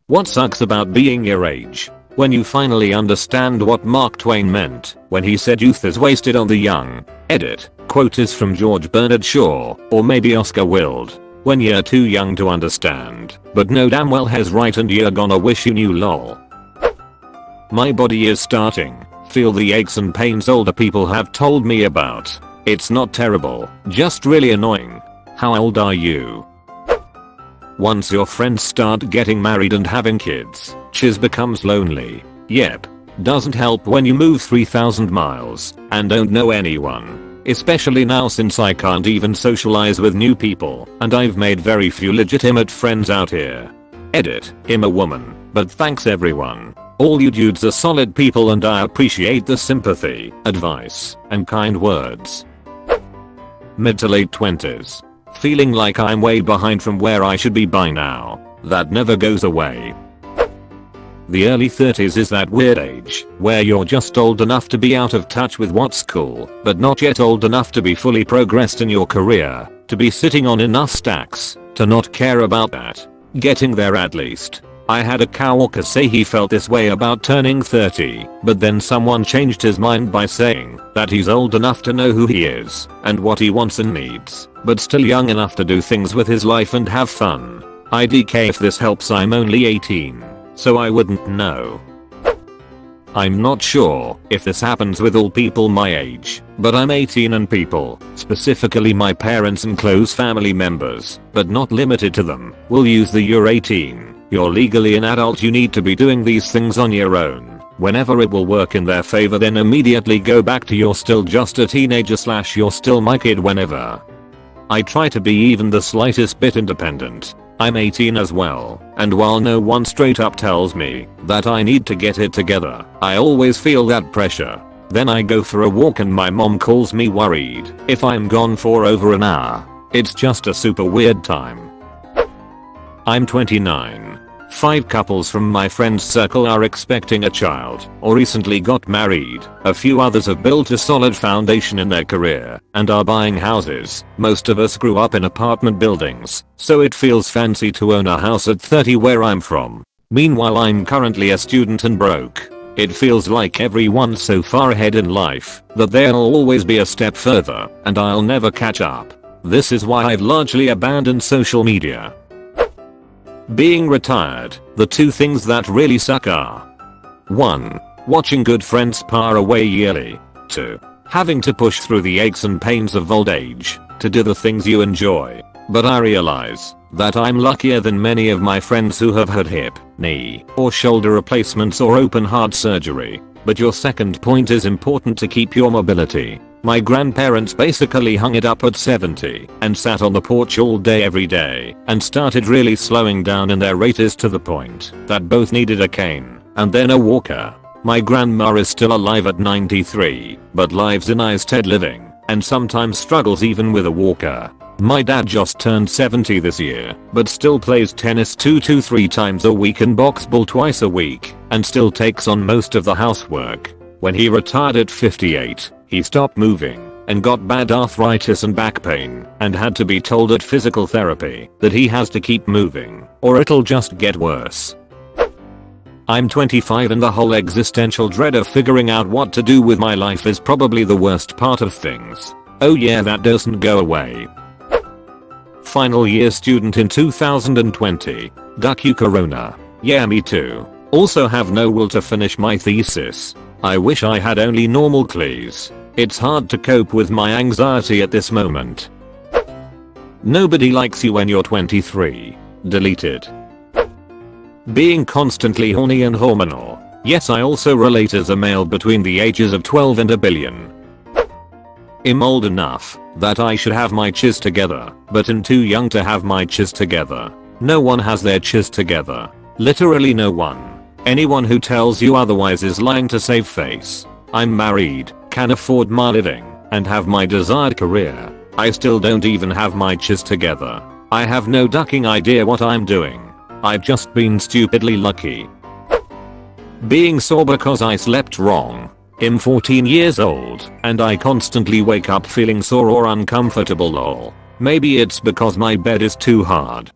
What sucks about being your age? When you finally understand what Mark Twain meant when he said youth is wasted on the young. Edit. Quote is from George Bernard Shaw, or maybe Oscar Wilde. When you're too young to understand, but know damn well he's right and you're gonna wish you knew lol. My body is starting. Feel the aches and pains older people have told me about. It's not terrible, just really annoying. How old are you? Once your friends start getting married and having kids, chiz becomes lonely. Yep. Doesn't help when you move 3,000 miles and don't know anyone. Especially now since I can't even socialize with new people and I've made very few legitimate friends out here. Edit. I'm a woman, but thanks everyone. All you dudes are solid people and I appreciate the sympathy, advice, and kind words. Mid to late 20s. Feeling like I'm way behind from where I should be by now. That never goes away. The early 30s is that weird age where you're just old enough to be out of touch with what's cool, but not yet old enough to be fully progressed in your career, to be sitting on enough stacks to not care about that. Getting there at least. I had a coworker say he felt this way about turning 30, but then someone changed his mind by saying that he's old enough to know who he is and what he wants and needs, but still young enough to do things with his life and have fun. IDK if this helps. I'm only 18, so I wouldn't know. I'm not sure if this happens with all people my age, but I'm 18 and people, specifically my parents and close family members, but not limited to them, will use the "you're 18. You're legally an adult, you need to be doing these things on your own." Whenever it will work in their favor, then immediately go back to "you're still just a teenager" / "you're still my kid" whenever. I try to be even the slightest bit independent. I'm 18 as well, and while no one straight up tells me that I need to get it together, I always feel that pressure. Then I go for a walk and my mom calls me worried if I'm gone for over an hour. It's just a super weird time. I'm 29. 5 couples from my friend's circle are expecting a child or recently got married. A few others have built a solid foundation in their career and are buying houses. Most of us grew up in apartment buildings, so it feels fancy to own a house at 30 where I'm from. Meanwhile, I'm currently a student and broke. It feels like everyone's so far ahead in life that they'll always be a step further and I'll never catch up. This is why I've largely abandoned social media. Being retired. The 2 things that really suck are 1. Watching good friends par away yearly. 2. Having to push through the aches and pains of old age to do the things you enjoy. But I realize that I'm luckier than many of my friends who have had hip, knee, or shoulder replacements or open heart surgery. But your second point is important to keep your mobility. My grandparents basically hung it up at 70 and sat on the porch all day every day and started really slowing down in their 80s to the point that both needed a cane and then a walker. My grandma is still alive at 93, but lives in assisted living and sometimes struggles even with a walker. My dad just turned 70 this year, but still plays tennis 2 to 3 times a week and box ball twice a week, and still takes on most of the housework. When he retired at 58, he stopped moving and got bad arthritis and back pain and had to be told at physical therapy that he has to keep moving or it'll just get worse. I'm 25 and the whole existential dread of figuring out what to do with my life is probably the worst part of things. Oh yeah, that doesn't go away. Final year student in 2020. Duck you corona. Yeah, me too. Also have no will to finish my thesis. I wish I had only normal clees. It's hard to cope with my anxiety at this moment. Nobody likes you when you're 23. Deleted. Being constantly horny and hormonal. Yes, I also relate as a male between the ages of 12 and a billion. I'm old enough that I should have my chiz together, but I'm too young to have my chiz together. No one has their chiz together. Literally no one. Anyone who tells you otherwise is lying to save face. I'm married, can afford my living, and have my desired career. I still don't even have my chiz together. I have no ducking idea what I'm doing. I've just been stupidly lucky. Being sore because I slept wrong. I'm 14 years old and I constantly wake up feeling sore or uncomfortable lol. Maybe it's because my bed is too hard.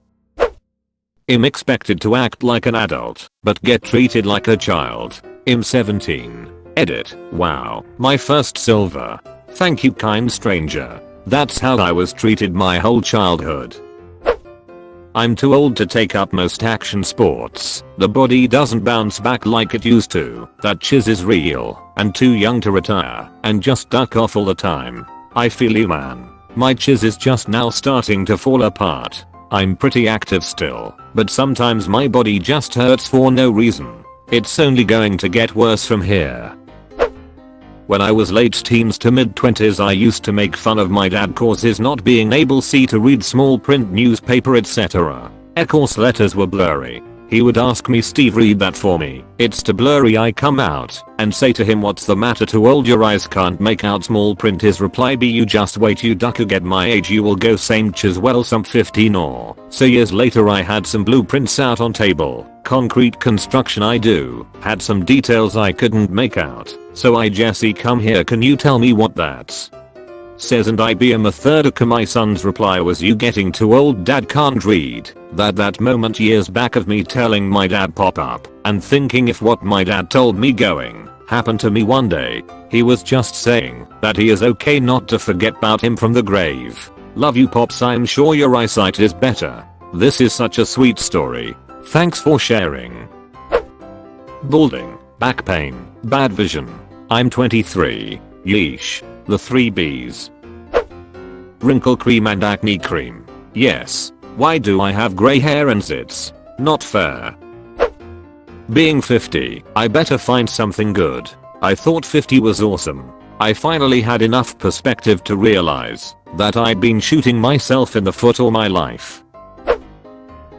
I'm expected to act like an adult, but get treated like a child. I'm 17. Edit. Wow, my first silver. Thank you, kind stranger. That's how I was treated my whole childhood. I'm too old to take up most action sports. The body doesn't bounce back like it used to. That chiz is real. And too young to retire and just duck off all the time. I feel you, man. My chiz is just now starting to fall apart. I'm pretty active still, but sometimes my body just hurts for no reason. It's only going to get worse from here. When I was late teens to mid 20s, I used to make fun of my dad cause his not being able to read small print newspaper etc. Of course letters were blurry. He would ask me, Steve, read that for me. It's too blurry. I come out and say to him, what's the matter, too old, your eyes can't make out small print. His reply be, you just wait, you duck, you get my age, you will go same chiz, well some 15 or so years later I had some blueprints out on table. Concrete construction I do. Had some details I couldn't make out. So I, Jesse, come here, can you tell me what that's? Says, and I be a third. Okay, my son's reply was, you getting too old, dad can't read. That moment years back of me telling my dad pop up and thinking if what my dad told me going happened to me one day, he was just saying that he is okay not to forget about him from the grave. Love you, Pops, I'm sure your eyesight is better. This is such a sweet story. Thanks for sharing. Balding, back pain, bad vision. I'm 23. Yeesh. The 3 B's. Wrinkle cream and acne cream. Yes. Why do I have grey hair and zits? Not fair. Being 50, I better find something good. I thought 50 was awesome. I finally had enough perspective to realize that I'd been shooting myself in the foot all my life.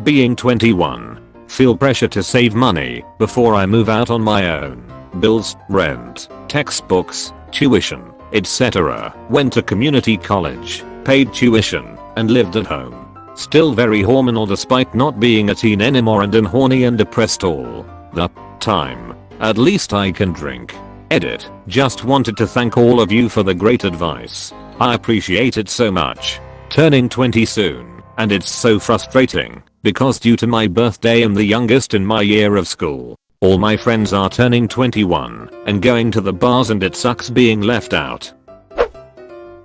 Being 21. Feel pressure to save money before I move out on my own. Bills, rent, textbooks, tuition, etc. Went to community college, paid tuition, and lived at home. Still very hormonal despite not being a teen anymore, and horny and depressed all the time. At least I can drink. Edit. Just wanted to thank all of you for the great advice. I appreciate it so much. Turning 20 soon, and it's so frustrating because due to my birthday I'm the youngest in my year of school. All my friends are turning 21 and going to the bars, and it sucks being left out.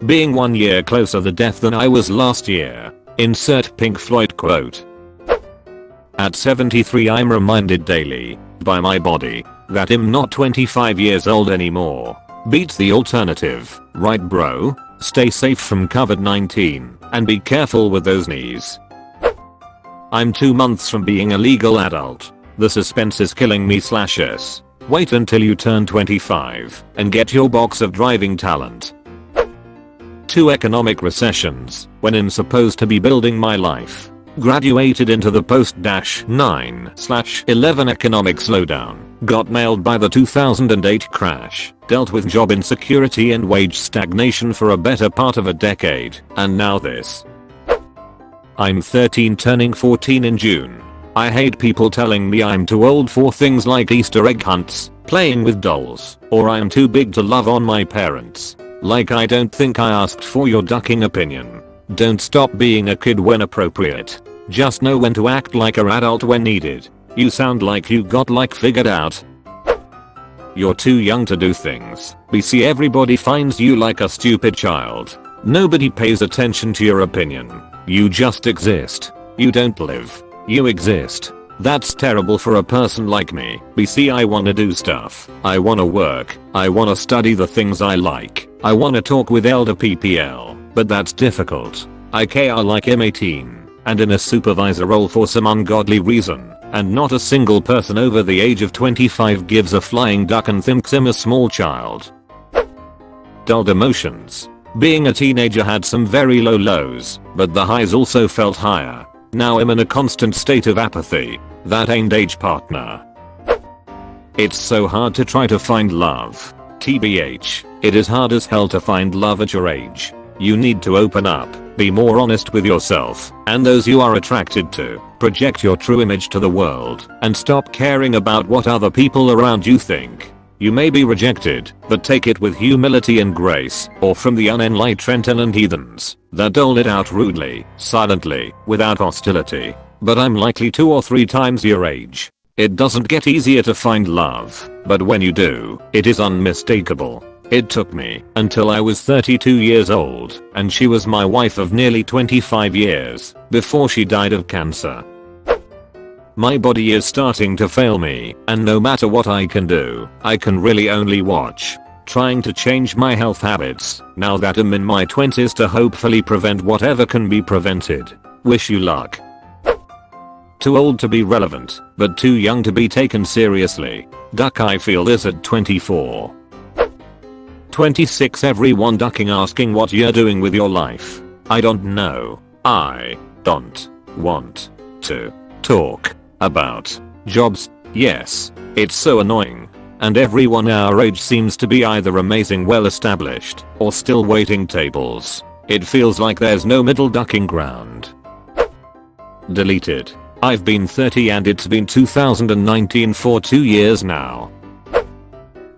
Being 1 year closer to death than I was last year. Insert Pink Floyd quote. At 73 I'm reminded daily by my body that I'm not 25 years old anymore. Beats the alternative, right bro? Stay safe from COVID-19 and be careful with those knees. I'm 2 months from being a legal adult. The suspense is killing me /s. Wait until you turn 25 and get your box of driving talent. 2 economic recessions when I'm supposed to be building my life. Graduated into the post-9/11 economic slowdown. Got nailed by the 2008 crash. Dealt with job insecurity and wage stagnation for a better part of a decade. And now this. I'm 13 turning 14 in June. I hate people telling me I'm too old for things like Easter egg hunts, playing with dolls, or I'm too big to love on my parents. Like, I don't think I asked for your ducking opinion. Don't stop being a kid when appropriate. Just know when to act like an adult when needed. You sound like you got like figured out. You're too young to do things. BC, everybody finds you like a stupid child. Nobody pays attention to your opinion. You just exist. You don't live. You exist. That's terrible for a person like me. BC, I wanna do stuff. I wanna work. I wanna study the things I like. I wanna talk with elder PPL. But that's difficult. I care like I'm 18 and in a supervisor role for some ungodly reason. And not a single person over the age of 25 gives a flying duck and thinks I'm a small child. Dulled emotions. Being a teenager had some very low lows, but the highs also felt higher. Now I'm in a constant state of apathy. That ain't age, partner. It's so hard to try to find love. TBH, it is hard as hell to find love at your age. You need to open up, be more honest with yourself and those you are attracted to, project your true image to the world, and stop caring about what other people around you think. You may be rejected, but take it with humility and grace, or from the unenlightened and heathens that dole it out rudely, silently, without hostility. but I'm likely 2 or 3 times your age. It doesn't get easier to find love, but when you do, it is unmistakable. It took me until I was 32 years old, and she was my wife of nearly 25 years, before she died of cancer. My body is starting to fail me, and no matter what I can do, I can really only watch. Trying to change my health habits, now that I'm in my 20s to hopefully prevent whatever can be prevented. Wish you luck. Too old to be relevant, but too young to be taken seriously. Duck I feel this at 24. 26 Everyone ducking asking what you're doing with your life. I don't know. I don't want to talk about jobs. Yes, it's so annoying. And everyone our age seems to be either amazing well established or still waiting tables. It feels like there's no middle ducking ground. Deleted. I've been 30 and it's been 2019 for 2 years now.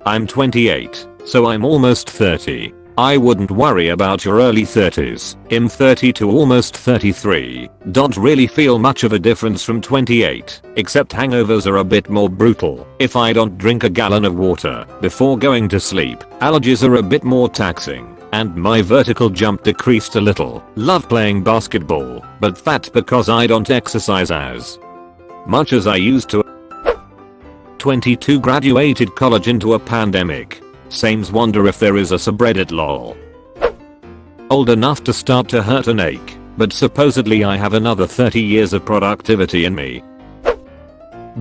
I'm 28, so I'm almost 30. I wouldn't worry about your early 30s. I'm 30 to almost 33. Don't really feel much of a difference from 28, except hangovers are a bit more brutal. If I don't drink a gallon of water before going to sleep, allergies are a bit more taxing. And my vertical jump decreased a little. Love playing basketball, but that's because I don't exercise as much as I used to. 22 graduated college into a pandemic. Sames wonder if there is a subreddit lol. Old enough to start to hurt and ache, but supposedly I have another 30 years of productivity in me.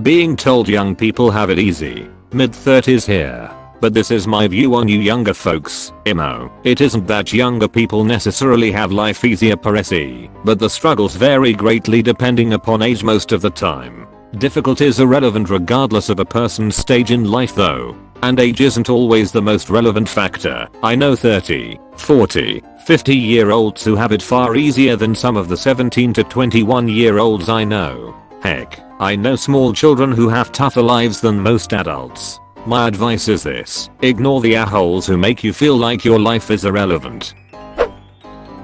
Being told young people have it easy. Mid-30s here. But this is my view on you younger folks. Imo. It isn't that younger people necessarily have life easier per se, but the struggles vary greatly depending upon age most of the time. Difficulties are relevant regardless of a person's stage in life though, and age isn't always the most relevant factor. I know 30, 40, 50-year-olds who have it far easier than some of the 17 to 21-year-olds I know. Heck, I know small children who have tougher lives than most adults. My advice is this: ignore the assholes who make you feel like your life is irrelevant.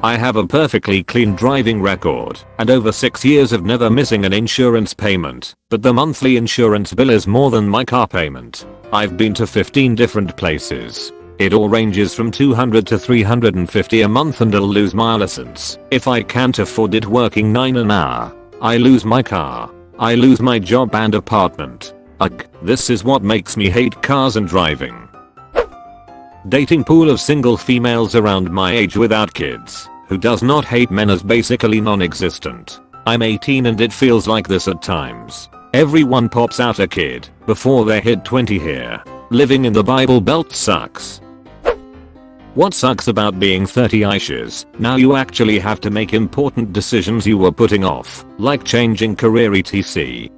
I have a perfectly clean driving record and over 6 years of never missing an insurance payment, but the monthly insurance bill is more than my car payment. I've been to 15 different places. It all ranges from $200 to $350 a month, and I'll lose my license if I can't afford it working 9 an hour. I lose my car. I lose my job and apartment. Ugh, this is what makes me hate cars and driving. Dating pool of single females around my age without kids, who does not hate men as basically non-existent. I'm 18 and it feels like this at times. Everyone pops out a kid before they hit 20 here. Living in the Bible Belt sucks. What sucks about being 30 Aishas, now you actually have to make important decisions you were putting off, like changing career etc.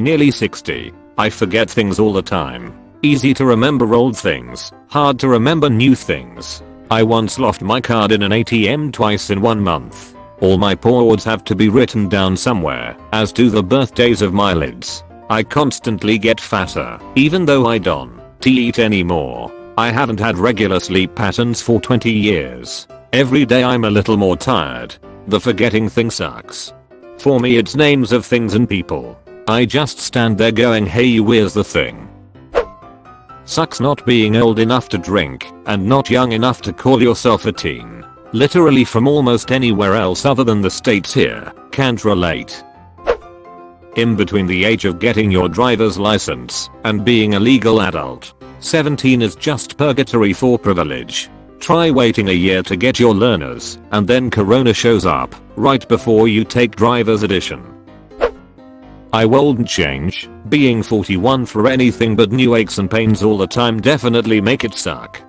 Nearly 60. I forget things all the time. Easy to remember old things, hard to remember new things. I once lost my card in an ATM twice in 1 month. All my passwords have to be written down somewhere, as do the birthdays of my lids. I constantly get fatter, even though I don't eat anymore. I haven't had regular sleep patterns for 20 years. Every day I'm a little more tired. The forgetting thing sucks. For me it's names of things and people. I just stand there going, hey, where's the thing? Sucks not being old enough to drink and not young enough to call yourself a teen. Literally from almost anywhere else other than the States here. Can't relate. In between the age of getting your driver's license and being a legal adult. 17 is just purgatory for privilege. Try waiting a year to get your learners and then Corona shows up right before you take driver's edition. I won't change. Being 41 for anything but new aches and pains all the time definitely make it suck.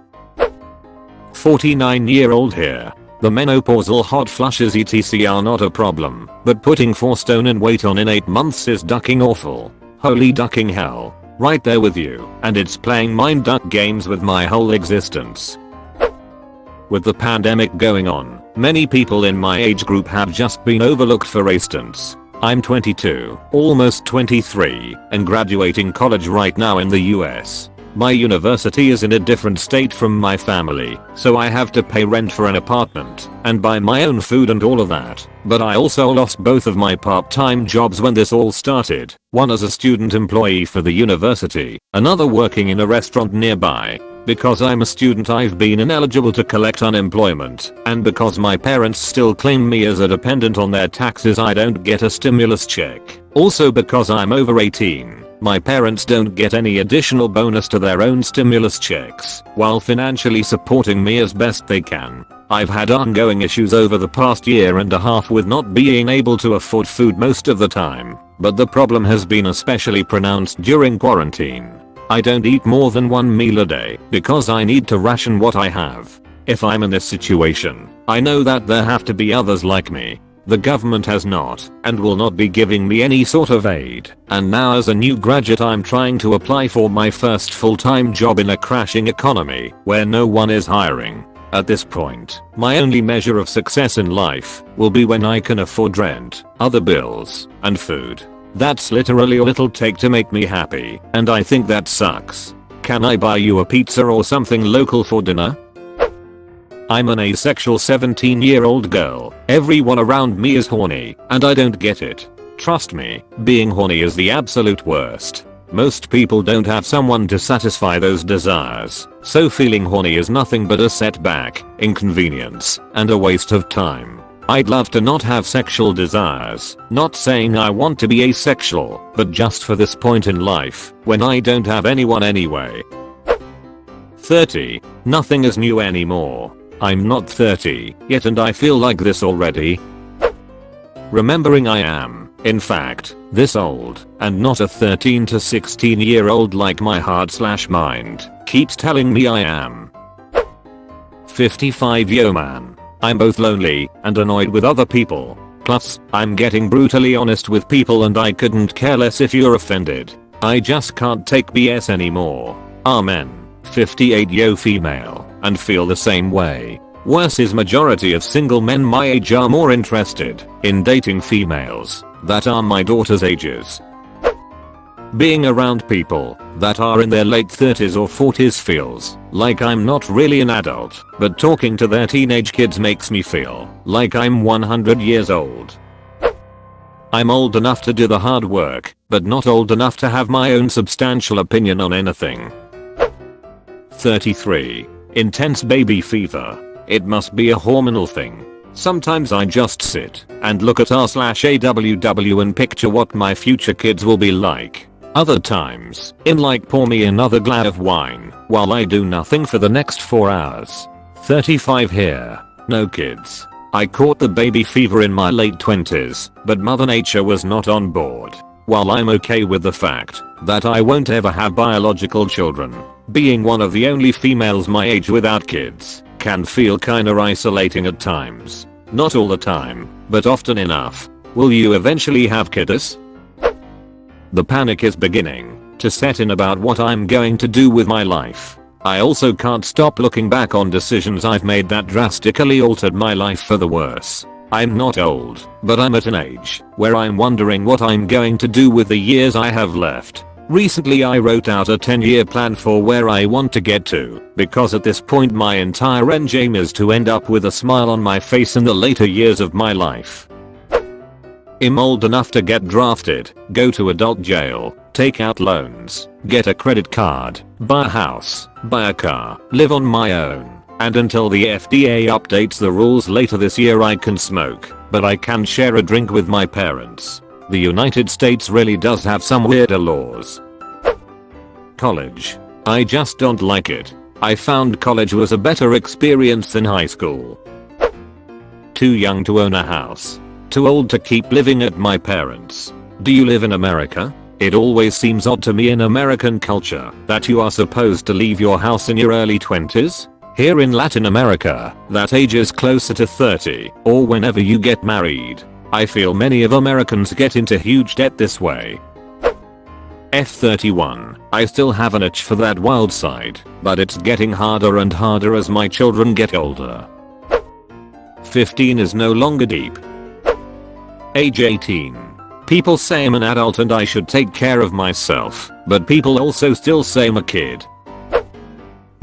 49-year-old here. The menopausal hot flushes etc are not a problem, but putting 4 stone in weight on in 8 months is ducking awful. Holy ducking hell. Right there with you, and it's playing mind duck games with my whole existence. With the pandemic going on, many people in my age group have just been overlooked. For instance, I'm 22, almost 23, and graduating college right now in the US. My university is in a different state from my family, so I have to pay rent for an apartment and buy my own food and all of that. But I also lost both of my part-time jobs when this all started, one as a student employee for the university, another working in a restaurant nearby. Because I'm a student, I've been ineligible to collect unemployment, and because my parents still claim me as a dependent on their taxes, I don't get a stimulus check. Also, because I'm over 18, my parents don't get any additional bonus to their own stimulus checks, while financially supporting me as best they can. I've had ongoing issues over the past year and a half with not being able to afford food most of the time, but the problem has been especially pronounced during quarantine. I don't eat more than one meal a day because I need to ration what I have. If I'm in this situation, I know that there have to be others like me. The government has not and will not be giving me any sort of aid, and now as a new graduate I'm trying to apply for my first full-time job in a crashing economy where no one is hiring. At this point, my only measure of success in life will be when I can afford rent, other bills, and food. That's literally all it'll take to make me happy, and I think that sucks. Can I buy you a pizza or something local for dinner? I'm an asexual 17-year-old girl. Everyone around me is horny, and I don't get it. Trust me, being horny is the absolute worst. Most people don't have someone to satisfy those desires, so feeling horny is nothing but a setback, inconvenience, and a waste of time. I'd love to not have sexual desires, not saying I want to be asexual, but just for this point in life, when I don't have anyone anyway. 30. Nothing is new anymore. I'm not 30 yet and I feel like this already. Remembering I am, in fact, this old, and not a 13 to 16 year old like my heart/mind keeps telling me I am. 55. Yo man. I'm both lonely and annoyed with other people. Plus, I'm getting brutally honest with people and I couldn't care less if you're offended. I just can't take BS anymore. Amen. 58. Yo female, and feel the same way. Worse is majority of single men my age are more interested in dating females that are my daughter's ages. Being around people that are in their late 30s or 40s feels like I'm not really an adult, but talking to their teenage kids makes me feel like I'm 100 years old. I'm old enough to do the hard work, but not old enough to have my own substantial opinion on anything. 33. Intense baby fever. It must be a hormonal thing. Sometimes I just sit and look at r/AWW and picture what my future kids will be like. Other times, pour me another glass of wine while I do nothing for the next 4 hours. 35 here. No kids. I caught the baby fever in my late 20s, but Mother Nature was not on board. While I'm okay with the fact that I won't ever have biological children, being one of the only females my age without kids can feel kinda isolating at times. Not all the time, but often enough. Will you eventually have kiddos? The panic is beginning to set in about what I'm going to do with my life. I also can't stop looking back on decisions I've made that drastically altered my life for the worse. I'm not old, but I'm at an age where I'm wondering what I'm going to do with the years I have left. Recently I wrote out a 10-year plan for where I want to get to, because at this point my entire end aim is to end up with a smile on my face in the later years of my life. I'm old enough to get drafted, go to adult jail, take out loans, get a credit card, buy a house, buy a car, live on my own, and until the FDA updates the rules later this year I can smoke, but I can share a drink with my parents. The United States really does have some weirder laws. College. I just don't like it. I found college was a better experience than high school. Too young to own a house. Too old to keep living at my parents'. Do you live in America? It always seems odd to me in American culture that you are supposed to leave your house in your early 20s. Here in Latin America, that age is closer to 30, or whenever you get married. I feel many of Americans get into huge debt this way. F31. I still have an itch for that wild side, but it's getting harder and harder as my children get older. 15 is no longer deep. Age 18. People say I'm an adult and I should take care of myself, but people also still say I'm a kid.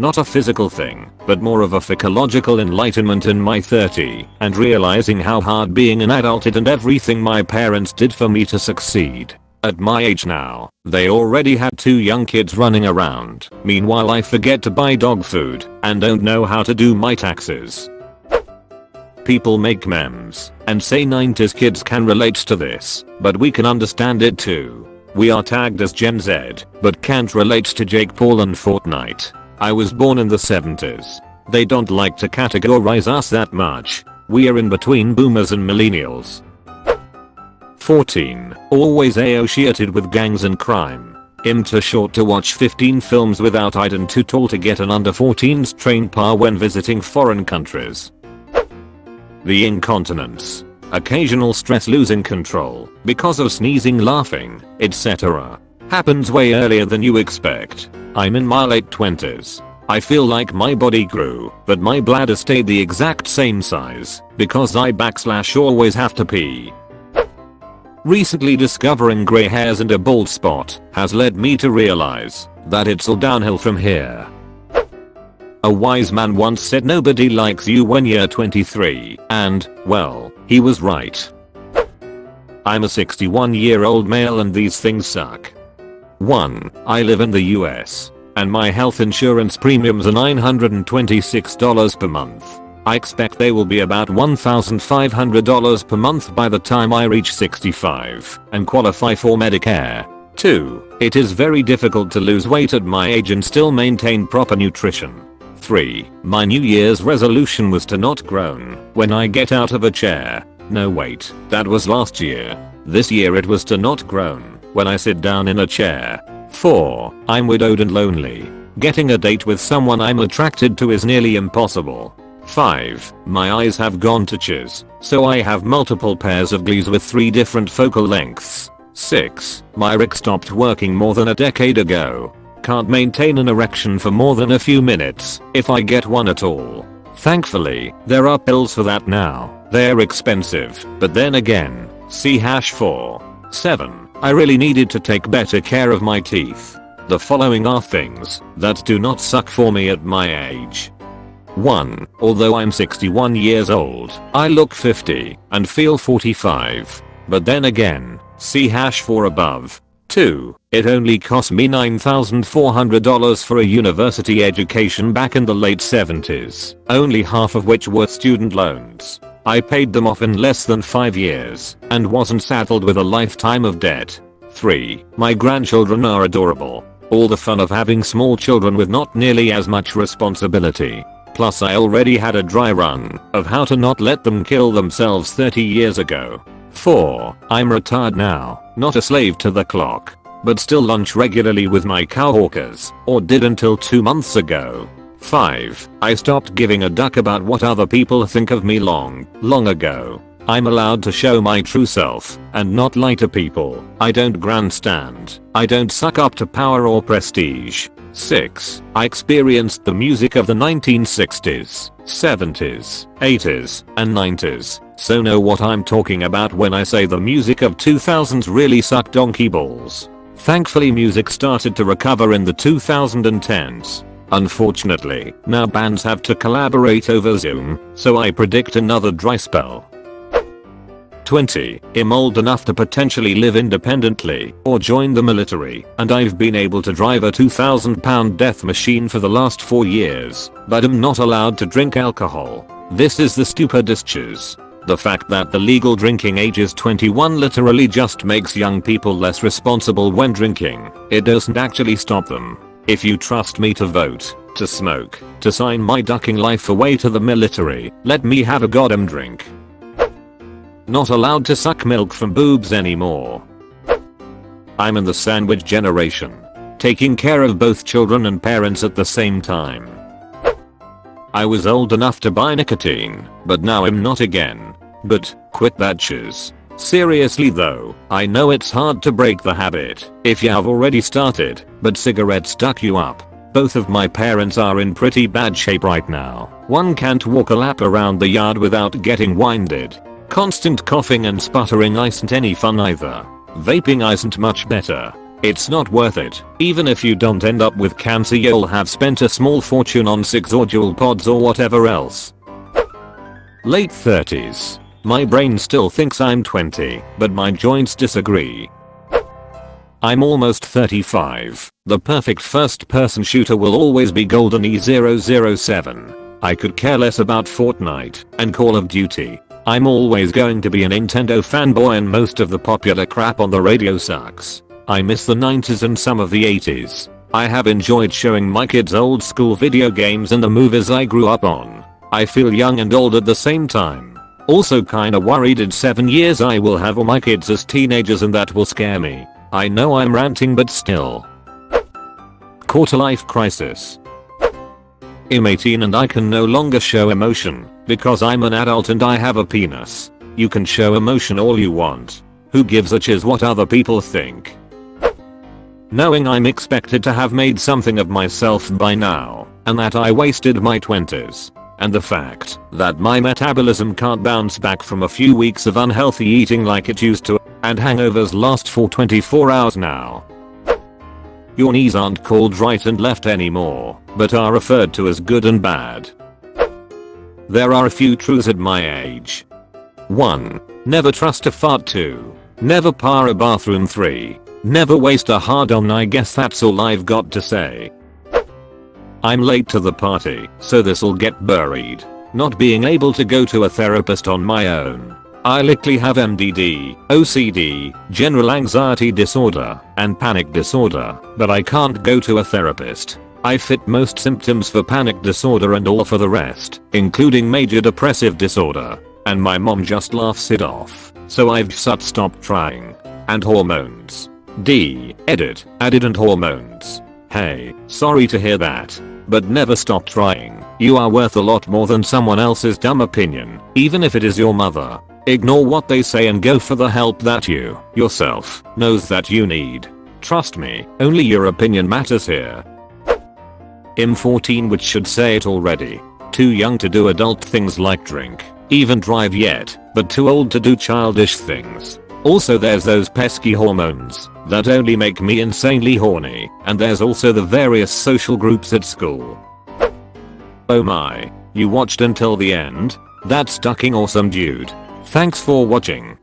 Not a physical thing, but more of a psychological enlightenment in my 30s and realizing how hard being an adult is and everything my parents did for me to succeed. At my age now, they already had 2 young kids running around. Meanwhile I forget to buy dog food and don't know how to do my taxes. People make memes and say 90s kids can relate to this, but we can understand it too. We are tagged as Gen Z, but can't relate to Jake Paul and Fortnite. I was born in the 70s. They don't like to categorize us that much. We are in between boomers and millennials. 14. Always associated with gangs and crime. I'm too short to watch 15 films without id and too tall to get an under 14's train par when visiting foreign countries. The incontinence. Occasional stress, losing control because of sneezing, laughing, etc. Happens way earlier than you expect. I'm in my late 20s. I feel like my body grew, but my bladder stayed the exact same size because I always have to pee. Recently discovering grey hairs and a bald spot has led me to realize that it's all downhill from here. A wise man once said nobody likes you when you're 23, and, well, he was right. I'm a 61-year-old male and these things suck. 1. I live in the US, and my health insurance premiums are $926 per month. I expect they will be about $1,500 per month by the time I reach 65 and qualify for Medicare. 2. It is very difficult to lose weight at my age and still maintain proper nutrition. 3. My New Year's resolution was to not groan when I get out of a chair. No wait, that was last year. This year it was to not groan when I sit down in a chair. 4. I'm widowed and lonely. Getting a date with someone I'm attracted to is nearly impossible. 5. My eyes have gone to chiz, so I have multiple pairs of glasses with 3 different focal lengths. 6. My Rick stopped working more than a decade ago. Can't maintain an erection for more than a few minutes, if I get one at all. Thankfully, there are pills for that now. They're expensive, but then again, see #4. 7. I really needed to take better care of my teeth. The following are things that do not suck for me at my age. 1. Although I'm 61 years old, I look 50 and feel 45. But then again, see #4 above. 2. It only cost me $9,400 for a university education back in the late 70s, only half of which were student loans. I paid them off in less than 5 years and wasn't saddled with a lifetime of debt. 3. My grandchildren are adorable. All the fun of having small children with not nearly as much responsibility. Plus I already had a dry run of how to not let them kill themselves 30 years ago. 4. I'm retired now, not a slave to the clock, but still lunch regularly with my coworkers, or did until 2 months ago. 5. I stopped giving a duck about what other people think of me long ago. I'm allowed to show my true self and not lie to people. I don't grandstand. I don't suck up to power or prestige. 6. I experienced the music of the 1960s, 70s, 80s, and 90s, so know what I'm talking about when I say the music of 2000s really sucked donkey balls. Thankfully music started to recover in the 2010s. Unfortunately, now bands have to collaborate over Zoom, so I predict another dry spell. 20. I'm old enough to potentially live independently or join the military, and I've been able to drive a 2,000-pound death machine for the last 4 years, but I'm not allowed to drink alcohol. This is the stupidest choice. The fact that the legal drinking age is 21 literally just makes young people less responsible when drinking. It doesn't actually stop them. If you trust me to vote, to smoke, to sign my ducking life away to the military, let me have a goddamn drink. Not allowed to suck milk from boobs anymore. I'm in the sandwich generation, taking care of both children and parents at the same time. I was old enough to buy nicotine, but now I'm not again. But, quit that shiz. Seriously though, I know it's hard to break the habit if you have already started, but cigarettes stuck you up. Both of my parents are in pretty bad shape right now. One can't walk a lap around the yard without getting winded. Constant coughing and sputtering isn't any fun either. Vaping isn't much better. It's not worth it. Even if you don't end up with cancer, you'll have spent a small fortune on 6 or dual pods or whatever else. Late 30s. My brain still thinks I'm 20, but my joints disagree. I'm almost 35. The perfect first person shooter will always be Golden E007. I could care less about Fortnite and Call of Duty. I'm always going to be a Nintendo fanboy and most of the popular crap on the radio sucks. I miss the 90s and some of the 80s. I have enjoyed showing my kids old school video games and the movies I grew up on. I feel young and old at the same time. Also kinda worried in 7 years I will have all my kids as teenagers and that will scare me. I know I'm ranting but still. Quarter life crisis. I'm 18 and I can no longer show emotion because I'm an adult and I have a penis. You can show emotion all you want. Who gives a chiz what other people think? Knowing I'm expected to have made something of myself by now, and that I wasted my 20s. And the fact that my metabolism can't bounce back from a few weeks of unhealthy eating like it used to, and hangovers last for 24 hours now. Your knees aren't called right and left anymore, but are referred to as good and bad. There are a few truths at my age. 1. Never trust a fart. 2. Never par a bathroom. 3. Never waste a hard-on. I guess that's all I've got to say. I'm late to the party, so this'll get buried. Not being able to go to a therapist on my own. I likely have MDD, OCD, general anxiety disorder, and panic disorder, but I can't go to a therapist. I fit most symptoms for panic disorder and all for the rest, including major depressive disorder. And my mom just laughs it off, so I've just stopped trying. And hormones. Edit, added and hormones. Hey, sorry to hear that. But never stop trying. You are worth a lot more than someone else's dumb opinion, even if it is your mother. Ignore what they say and go for the help that you, yourself, knows that you need. Trust me, only your opinion matters here. I'm 14, which should say it already. Too young to do adult things like drink, even drive yet, but too old to do childish things. Also there's those pesky hormones that only make me insanely horny, and there's also the various social groups at school. Oh my, you watched until the end? That's fucking awesome, dude. Thanks for watching.